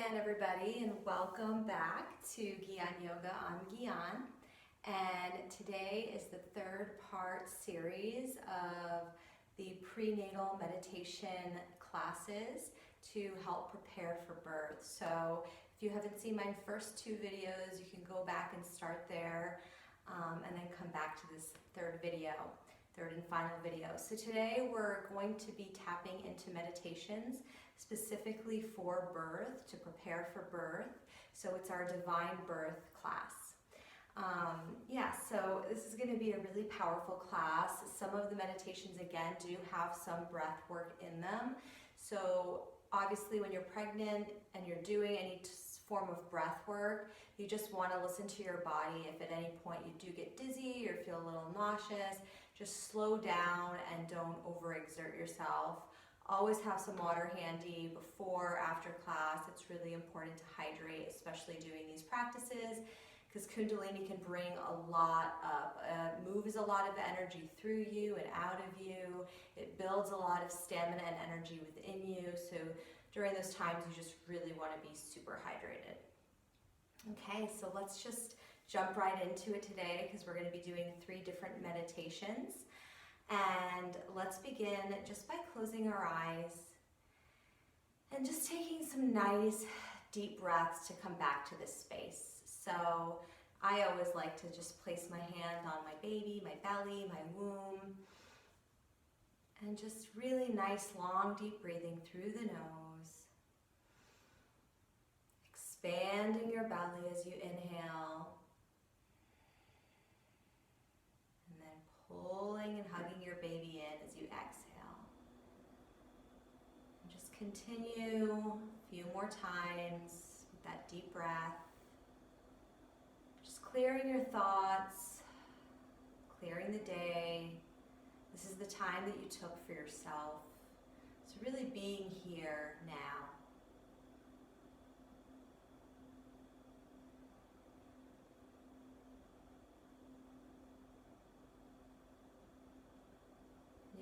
again, everybody, and welcome back to Gyan Yoga. I'm Gyan, and today is the third part series of the prenatal meditation classes to help prepare for birth. So if you haven't seen my first two videos, you can go back and start there and then come back to this third and final video. So today we're going to be tapping into meditations specifically for birth, to prepare for birth. So it's our divine birth class. So this is going to be a really powerful class. Some of the meditations, again, do have some breath work in them. So obviously when you're pregnant and you're doing any form of breath work, you just want to listen to your body. If at any point you do get dizzy or feel a little nauseous, just slow down and don't overexert yourself. Always have some water handy before, after class. It's really important to hydrate, especially doing these practices, because Kundalini can bring a lot up. It moves a lot of energy through you and out of you. It builds a lot of stamina and energy within you. So during those times, you just really want to be super hydrated. Okay, so let's just jump right into it today, because we're going to be doing 3 different meditations. And let's begin just by closing our eyes and just taking some nice deep breaths to come back to this space. So I always like to just place my hand on my baby, my belly, my womb, and just really nice long deep breathing through the nose. Expanding your belly as you inhale. Pulling and hugging your baby in as you exhale. And just continue a few more times with that deep breath. Just clearing your thoughts, clearing the day. This is the time that you took for yourself. So really being here now.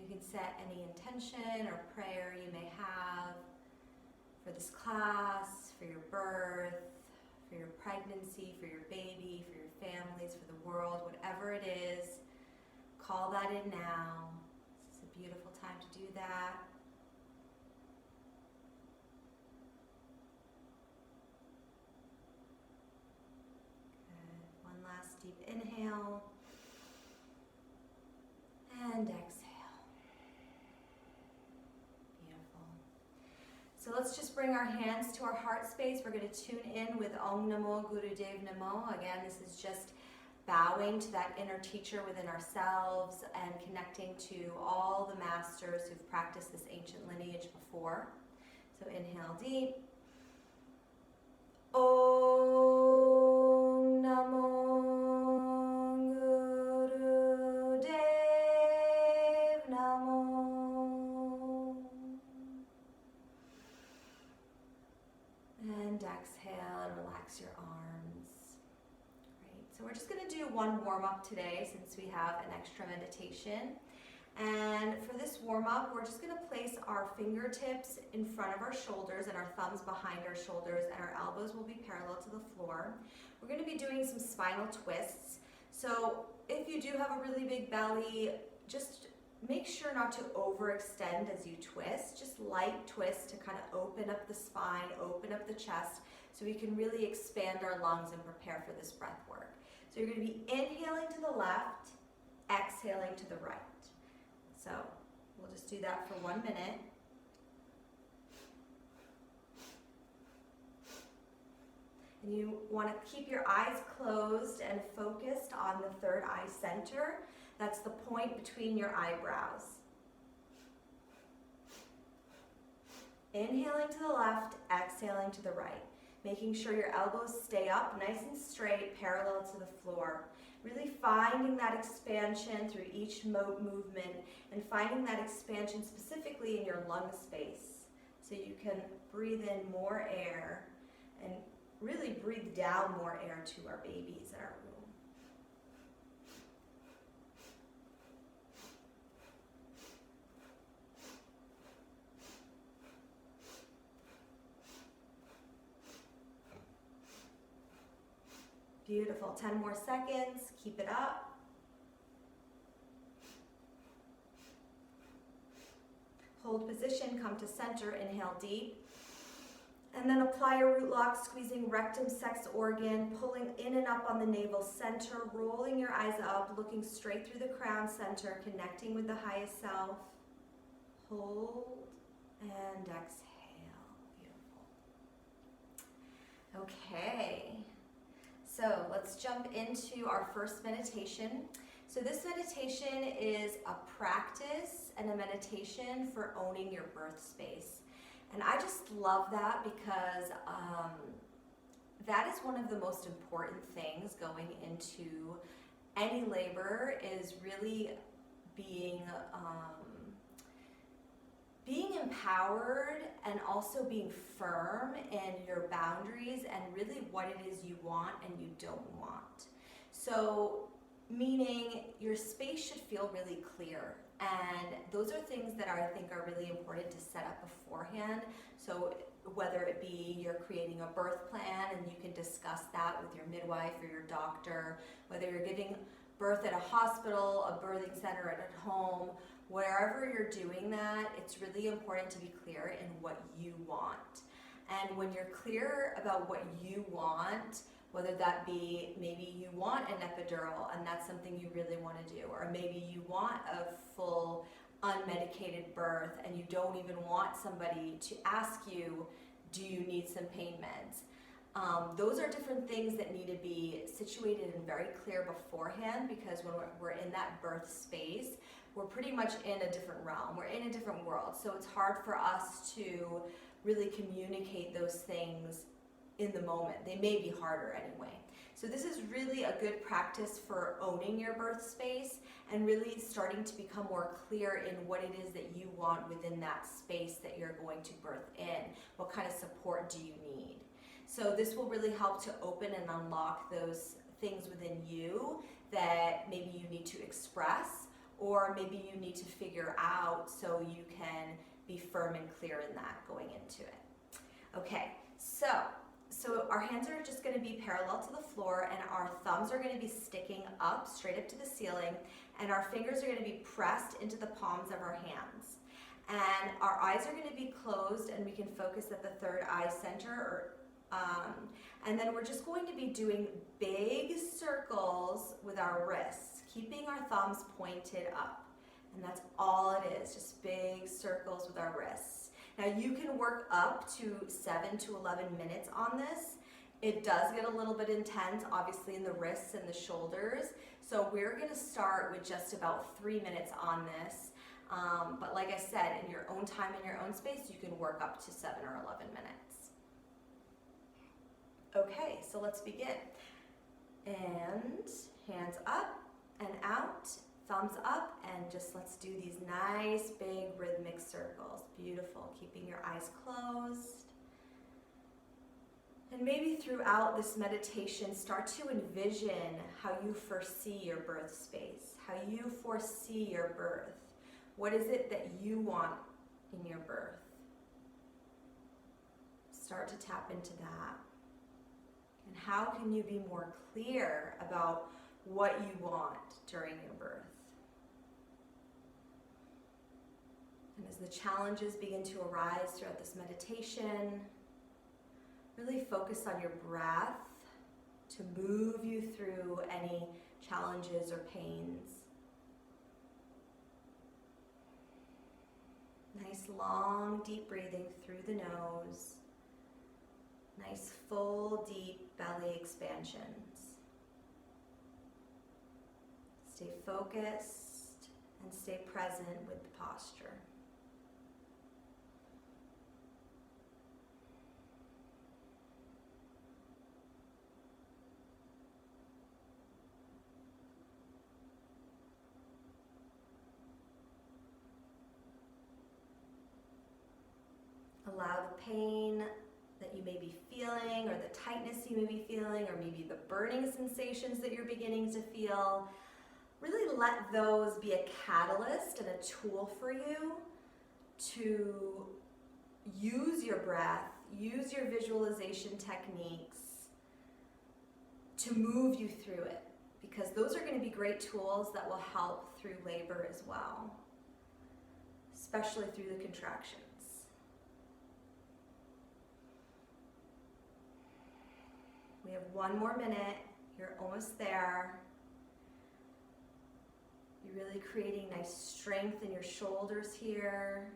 You can set any intention or prayer you may have for this class, for your birth, for your pregnancy, for your baby, for your families, for the world, whatever it is. Call that in now. This is a beautiful time to do that. Good. One last deep inhale and exhale. So let's just bring our hands to our heart space. We're going to tune in with Om Namo Gurudev Namo. Again, this is just bowing to that inner teacher within ourselves and connecting to all the masters who've practiced this ancient lineage before. So inhale deep. Om Namo exhale and relax your arms. Great. So we're just going to do one warm-up today since we have an extra meditation. And for this warm-up, we're just going to place our fingertips in front of our shoulders and our thumbs behind our shoulders, and our elbows will be parallel to the floor. We're going to be doing some spinal twists. So if you do have a really big belly, just make sure not to overextend as you twist. Just light twists to kind of open up the spine, open up the chest, so we can really expand our lungs and prepare for this breath work. So you're going to be inhaling to the left, exhaling to the right. So we'll just do that for 1 minute. And you want to keep your eyes closed and focused on the third eye center. That's the point between your eyebrows. Inhaling to the left, exhaling to the right. Making sure your elbows stay up nice and straight, parallel to the floor. Really finding that expansion through each movement, and finding that expansion specifically in your lung space. So you can breathe in more air and really breathe down more air to our babies in our womb. Beautiful. 10 more seconds. Keep it up. Hold position, come to center, inhale deep. And then apply a root lock, squeezing rectum, sex organ, pulling in and up on the navel center, rolling your eyes up, looking straight through the crown center, connecting with the highest self. Hold and exhale. Beautiful. Okay, so let's jump into our first meditation. So this meditation is a practice and a meditation for owning your birth space. And I just love that because that is one of the most important things going into any labor, is really being empowered and also being firm in your boundaries and really what it is you want and you don't want. So meaning your space should feel really clear. And those are things that I think are really important to set up beforehand. So whether it be you're creating a birth plan and you can discuss that with your midwife or your doctor, whether you're giving birth at a hospital, a birthing center, at home, wherever you're doing that, it's really important to be clear in what you want. And when you're clear about what you want, whether that be maybe you want an epidural and that's something you really want to do, or maybe you want a full unmedicated birth and you don't even want somebody to ask you, do you need some pain meds? Those are different things that need to be situated and very clear beforehand, because when we're in that birth space, we're pretty much in a different realm. We're in a different world. So it's hard for us to really communicate those things in the moment. They may be harder anyway. So this is really a good practice for owning your birth space and really starting to become more clear in what it is that you want within that space that you're going to birth in. What kind of support do you need? So this will really help to open and unlock those things within you that maybe you need to express, or maybe you need to figure out so you can be firm and clear in that going into it. Okay, so our hands are just going to be parallel to the floor, and our thumbs are going to be sticking up, straight up to the ceiling, and our fingers are going to be pressed into the palms of our hands. And our eyes are going to be closed, and we can focus at the third eye center, and then we're just going to be doing big circles with our wrists, keeping our thumbs pointed up. And that's all it is, just big circles with our wrists. Now you can work up to 7 to 11 minutes on this. It does get a little bit intense, obviously, in the wrists and the shoulders. So we're going to start with just about 3 minutes on this. But like I said, in your own time, in your own space, you can work up to 7 or 11 minutes. Okay, so let's begin. And hands up and out, thumbs up, and just let's do these nice big rhythmic circles. Beautiful, keeping your eyes closed. And maybe throughout this meditation, start to envision how you foresee your birth space, how you foresee your birth. What is it that you want in your birth? Start to tap into that. And how can you be more clear about what you want during your birth? And as the challenges begin to arise throughout this meditation, really focus on your breath to move you through any challenges or pains. Nice long, deep breathing through the nose. Nice full, deep belly expansions. Stay focused and stay present with the posture. Allow the pain that you may be feeling, or the tightness you may be feeling, or maybe the burning sensations that you're beginning to feel. Really let those be a catalyst and a tool for you to use your breath, use your visualization techniques to to move you through it, because those are going to be great tools that will help through labor as well, especially through the contractions. We have 1 more minute. You're almost there. You're really creating nice strength in your shoulders here.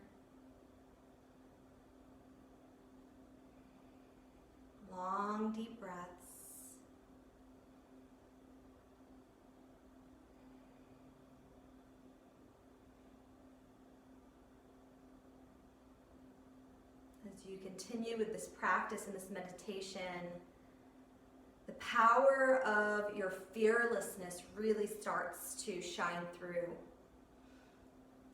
Long, deep breaths. As you continue with this practice and this meditation, the power of your fearlessness really starts to shine through.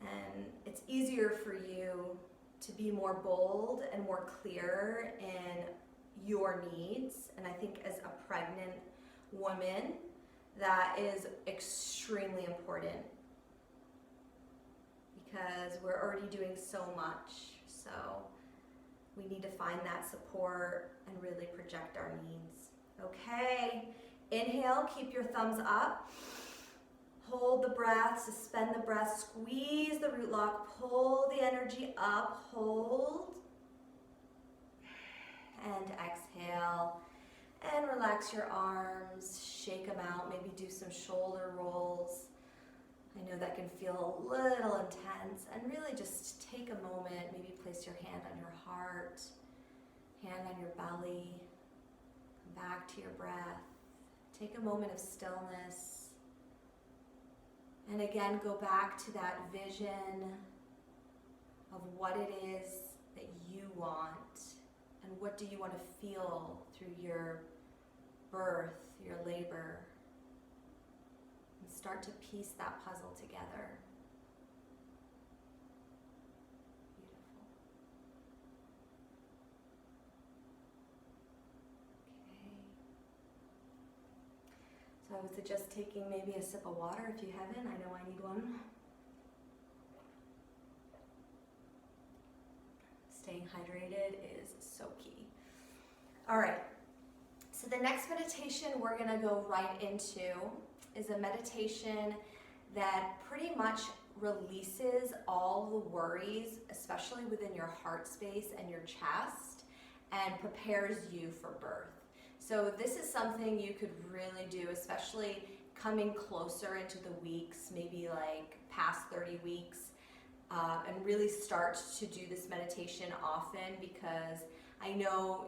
And it's easier for you to be more bold and more clear in your needs. And I think as a pregnant woman, that is extremely important, because we're already doing so much. So we need to find that support and really project our needs. Okay, inhale, keep your thumbs up. Hold the breath, suspend the breath, squeeze the root lock, pull the energy up, hold. And exhale, and relax your arms, shake them out, maybe do some shoulder rolls. I know that can feel a little intense, and really just take a moment, maybe place your hand on your heart, hand on your belly, come back to your breath, take a moment of stillness, and again go back to that vision of what it is that you want. And what do you want to feel through your birth, your labor? And start to piece that puzzle together. Beautiful. Okay. So I would suggest taking maybe a sip of water if you haven't. I know I need one. Staying hydrated is so key. All right, so the next meditation we're gonna go right into is a meditation that pretty much releases all the worries, especially within your heart space and your chest, and prepares you for birth. So this is something you could really do, especially coming closer into the weeks, maybe like past 30 weeks. And really start to do this meditation often, because I know,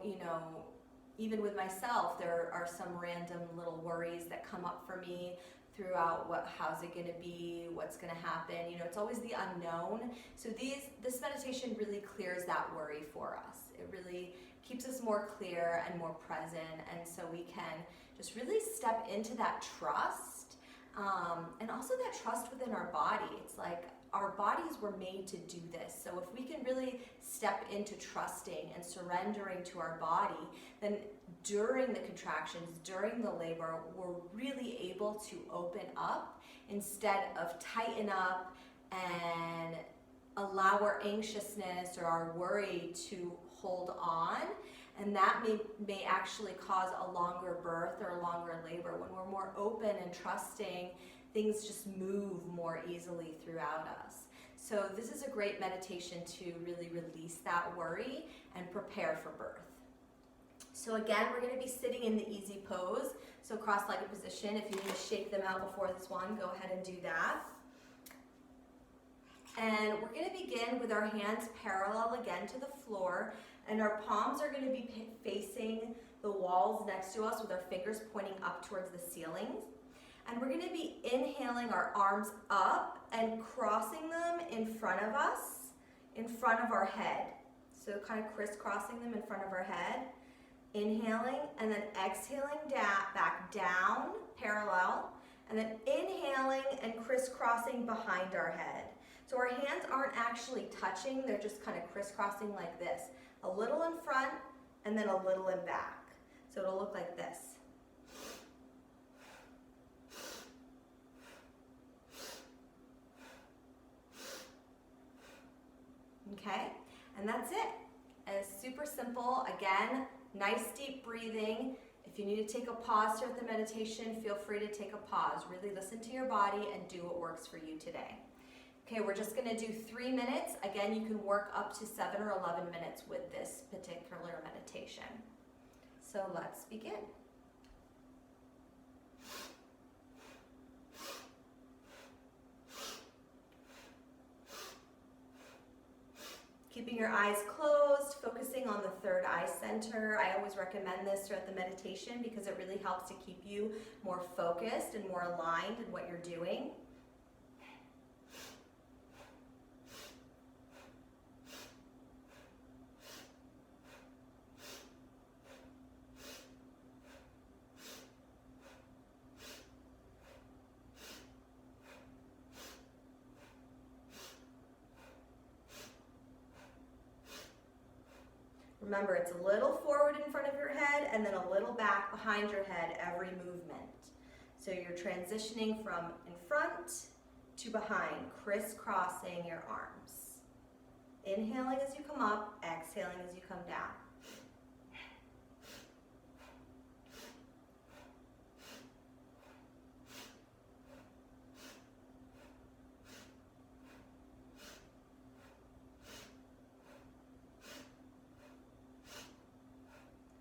even with myself, there are some random little worries that come up for me throughout how's it gonna be, what's gonna happen, it's always the unknown. So this meditation really clears that worry for us. It really keeps us more clear and more present, and so we can just really step into that trust, and also that trust within our body. It's like, our bodies were made to do this. So if we can really step into trusting and surrendering to our body, then during the contractions, during the labor, we're really able to open up instead of tighten up and allow our anxiousness or our worry to hold on. And that may actually cause a longer birth or a longer labor. When we're more open and trusting, things just move more easily throughout us. So this is a great meditation to really release that worry and prepare for birth. So again, we're going to be sitting in the easy pose, so cross-legged position. If you need to shake them out before this one, go ahead and do that. And we're going to begin with our hands parallel again to the floor, and our palms are going to be facing the walls next to us with our fingers pointing up towards the ceilings. And we're going to be inhaling our arms up and crossing them in front of us, in front of our head. So kind of crisscrossing them in front of our head. Inhaling and then exhaling back down, parallel. And then inhaling and crisscrossing behind our head. So our hands aren't actually touching, they're just kind of crisscrossing like this. A little in front and then a little in back. So it'll look like this. Okay, and that's it. It's super simple. Again, nice deep breathing. If you need to take a pause throughout the meditation, feel free to take a pause. Really listen to your body and do what works for you today. Okay, we're just going to do 3 minutes. Again, you can work up to 7 or 11 minutes with this particular meditation. So let's begin. Keeping your eyes closed, focusing on the third eye center. I always recommend this throughout the meditation because it really helps to keep you more focused and more aligned in what you're doing. Remember, it's a little forward in front of your head and then a little back behind your head every movement. So you're transitioning from in front to behind, crisscrossing your arms. Inhaling as you come up, exhaling as you come down.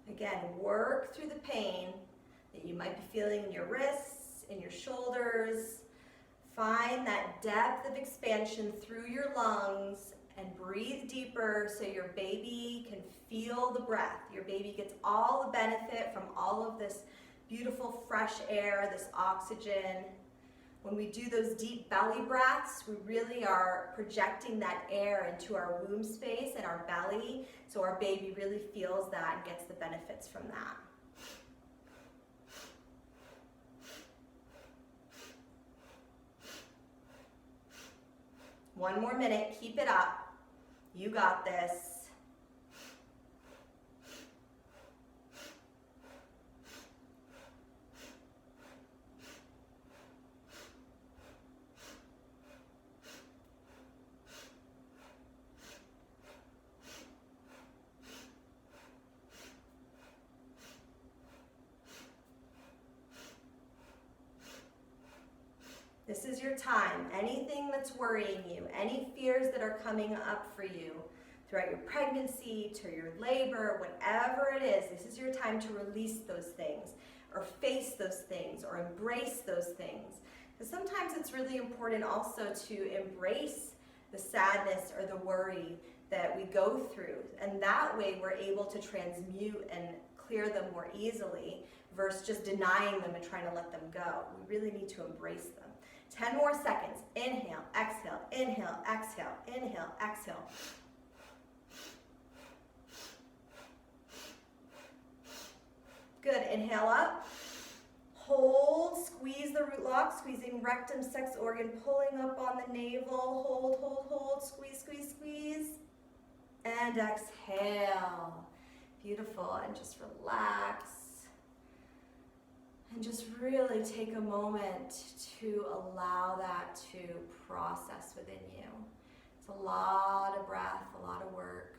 Again, work through the pain that you might be feeling in your wrists, in your shoulders. Find that depth of expansion through your lungs and breathe deeper so your baby can feel the breath. Your baby gets all the benefit from all of this beautiful fresh air, this oxygen. When we do those deep belly breaths, we really are projecting that air into our womb space and our belly, so our baby really feels that and gets the benefits from that. One more minute, keep it up. You got this. This is your time. Anything that's worrying you, any fears that are coming up for you throughout your pregnancy, to your labor, whatever it is, this is your time to release those things or face those things or embrace those things. Because sometimes it's really important also to embrace the sadness or the worry that we go through. And that way we're able to transmute and clear them more easily versus just denying them and trying to let them go. We really need to embrace them. 10 more seconds. Inhale, exhale, inhale, exhale, inhale, exhale. Good. Inhale up. Hold. Squeeze the root lock, squeezing rectum, sex organ, pulling up on the navel. Hold, hold, hold. Squeeze, squeeze, squeeze. And exhale. Beautiful. And just relax. And just really take a moment to allow that to process within you. It's a lot of breath, a lot of work.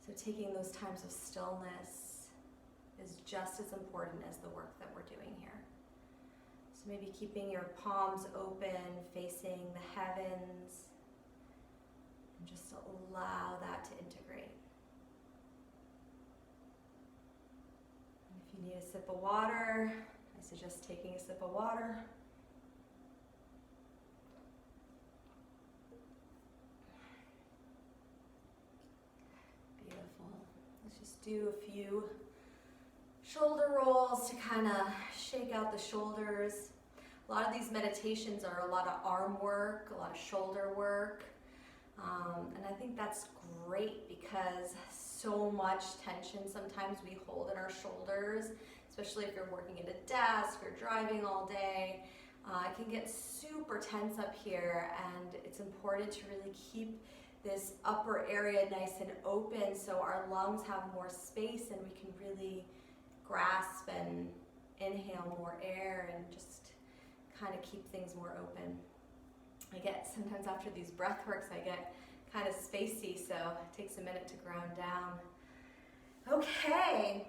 So taking those times of stillness is just as important as the work that we're doing here. So maybe keeping your palms open, facing the heavens, and just allow that to integrate. If you need a sip of water, I suggest taking a sip of water. Beautiful. Let's just do a few shoulder rolls to kind of shake out the shoulders. A lot of these meditations are a lot of arm work, a lot of shoulder work. And I think that's great because so much tension sometimes we hold in our shoulders, especially if you're working at a desk or driving all day. It can get super tense up here, and it's important to really keep this upper area nice and open so our lungs have more space and we can really grasp and inhale more air and just kind of keep things more open. I get, sometimes after these breath works, I get kind of spacey, so it takes a minute to ground down. Okay,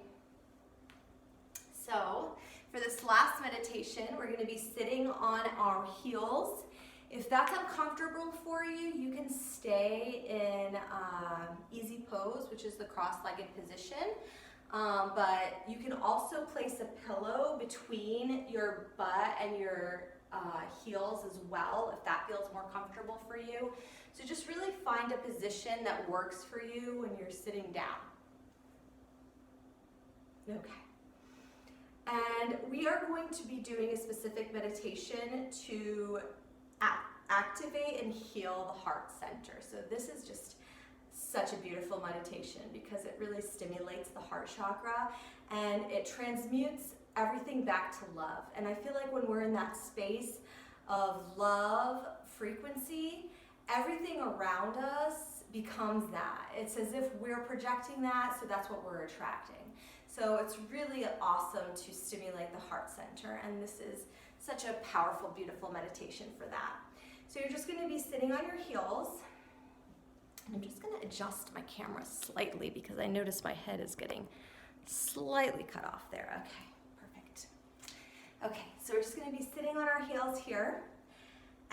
So for this last meditation, we're going to be sitting on our heels. If that's uncomfortable for you, you can stay in easy pose, which is the cross-legged position. But you can also place a pillow between your butt and your heels as well, if that feels more comfortable for you. So just really find a position that works for you when you're sitting down. Okay. And we are going to be doing a specific meditation to activate and heal the heart center. So this is just such a beautiful meditation because it really stimulates the heart chakra and it transmutes everything back to love. And I feel like when we're in that space of love frequency, everything around us becomes that. It's as if we're projecting that, so that's what we're attracting. So it's really awesome to stimulate the heart center, and this is such a powerful, beautiful meditation for that. So you're just going to be sitting on your heels. And I'm just going to adjust my camera slightly because I notice my head is getting slightly cut off there. Okay, perfect. Okay, so we're just going to be sitting on our heels here.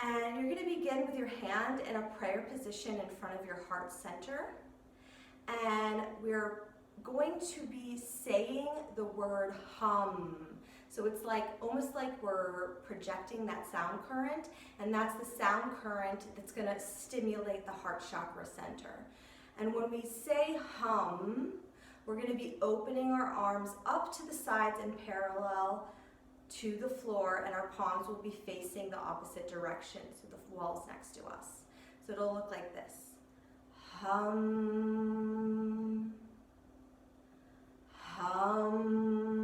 And you're going to begin with your hand in a prayer position in front of your heart center. And we're going to be saying the word hum. So it's like almost like we're projecting that sound current, and that's the sound current that's going to stimulate the heart chakra center. And when we say hum, we're going to be opening our arms up to the sides and parallel to the floor, and our palms will be facing the opposite direction, so the wall's next to us. So it'll look like this. Hum. Hum,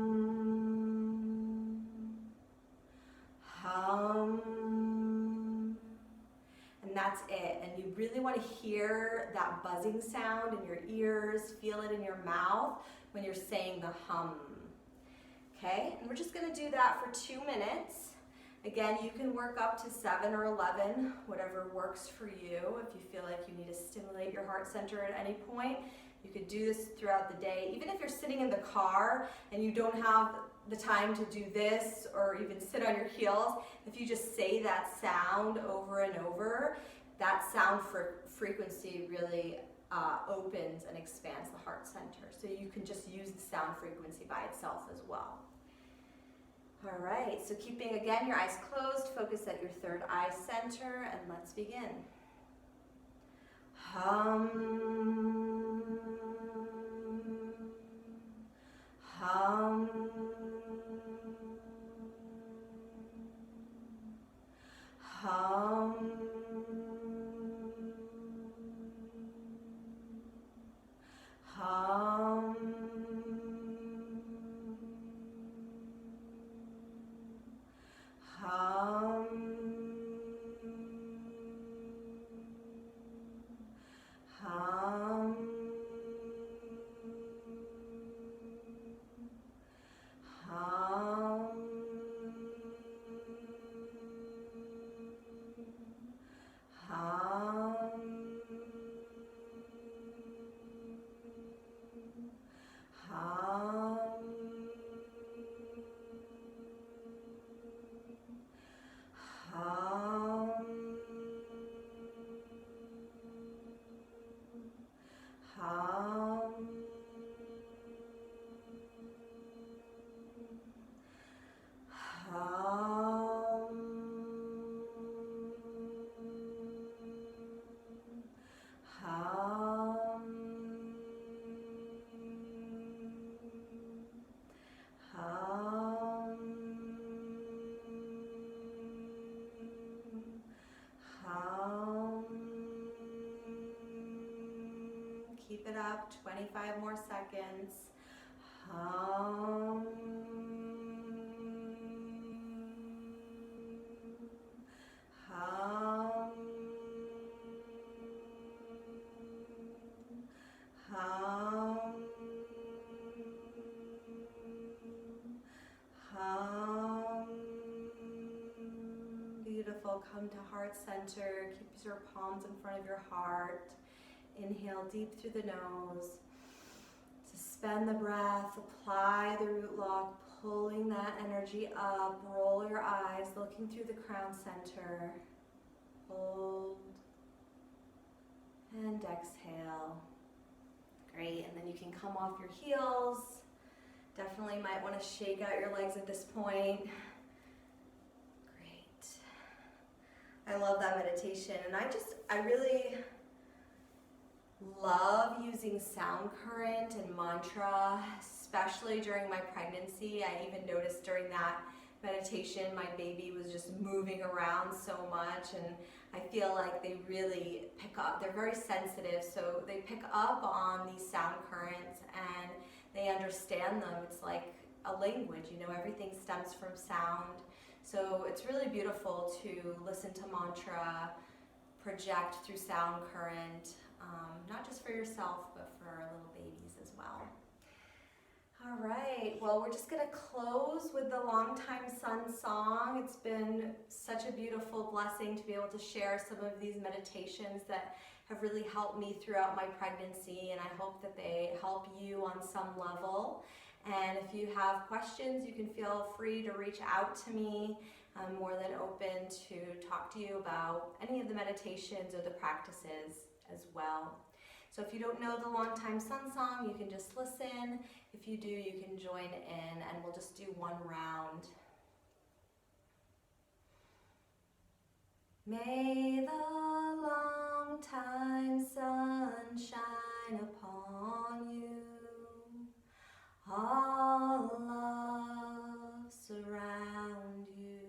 hum, and that's it. And you really want to hear that buzzing sound in your ears, feel it in your mouth when you're saying the hum. Okay, and we're just going to do that for 2 minutes. Again, you can work up to 7 or 11, whatever works for you. If you feel like you need to stimulate your heart center at any point, you could do this throughout the day. Even if you're sitting in the car and you don't have the time to do this or even sit on your heels, if you just say that sound over and over, that sound frequency really opens and expands the heart center. So you can just use the sound frequency by itself as well. All right, so keeping again your eyes closed, focus at your third eye center, and let's begin. Hum, hum, hum, hum, hum. Hum, hum, hum, hum, hum. Hum, hum, hum, hum, hum. Keep it up, 25 more seconds. Hum, hum, hum, hum. Beautiful. Come to heart center. Keep your palms in front of your heart. Inhale deep through the nose. Expend the breath, apply the root lock, pulling that energy up. Roll your eyes, looking through the crown center. Hold and exhale. Great, and then you can come off your heels. Definitely might want to shake out your legs at this point. Great. I love that meditation, and I really love using sound current and mantra, especially during my pregnancy. I even noticed during that meditation my baby was just moving around so much, and I feel like they really pick up. They're very sensitive, so they pick up on these sound currents and they understand them. It's like a language, you know, everything stems from sound. So it's really beautiful to listen to mantra, project through sound current, not just for yourself, but for our little babies as well. All right, well, we're just gonna close with the Longtime Sun song. It's been such a beautiful blessing to be able to share some of these meditations that have really helped me throughout my pregnancy, and I hope that they help you on some level. And if you have questions, you can feel free to reach out to me. I'm more than open to talk to you about any of the meditations or the practices as well. So if you don't know the Longtime Sun song, you can just listen. If you do, you can join in, and we'll just do one round. May the long-time sun shine upon you. All love surround you,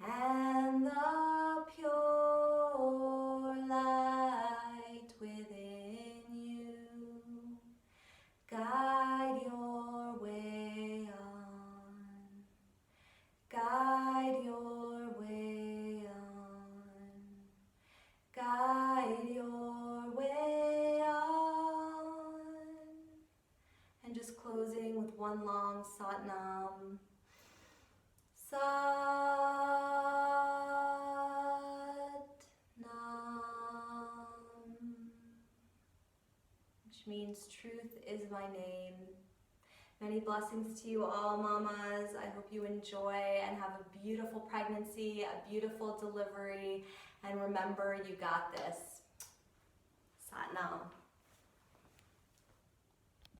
and the pure light within you guide your way on, guide your way on, guide your way on. And just closing with one long Satnam. Sat Nam, which means truth is my name. Many blessings to you all, mamas. I hope you enjoy and have a beautiful pregnancy, a beautiful delivery, and remember, you got this. Sat Nam.